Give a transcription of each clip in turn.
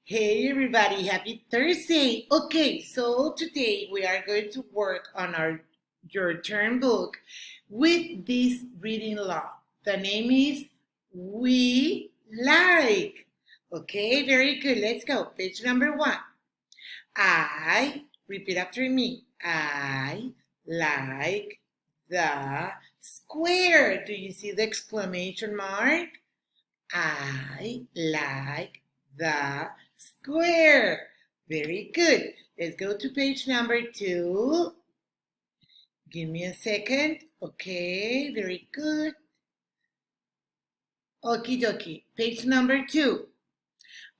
Hey everybody, happy Thursday. Okay, so today we are going to work on our your turn book with this reading log. The name is We Like. Okay, very good. Let's go. Page number 1. Repeat after me. I like the square. Do you see the exclamation mark? I like the square. Very good. Let's go to page number 2. Give me a second. Okay, very good. Okie dokie. Page number 2.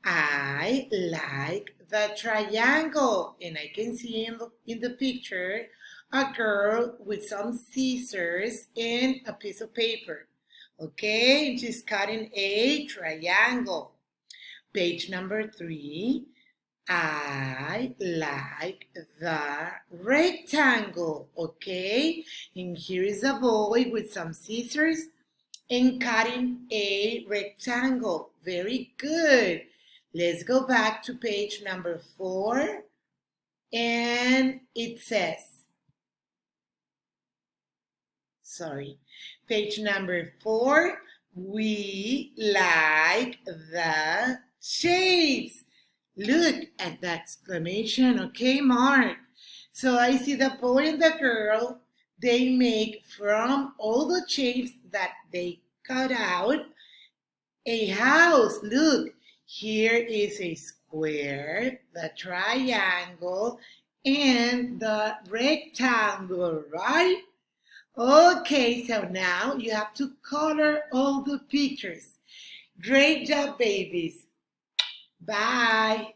I like the triangle. And I can see in the picture a girl with some scissors and a piece of paper. Okay, and she's cutting a triangle. Page number 3. I like the rectangle. Okay, and here is a boy with some scissors and cutting a rectangle. Very good. Let's go back to page number 4. And it says, page number 4, we like the shapes. Look at the exclamation, okay, Mark? So I see the boy and the girl, they make from all the shapes that they cut out a house. Look, here is a square, the triangle, and the rectangle, right? Okay, so now you have to color all the pictures. Great job, babies. Bye.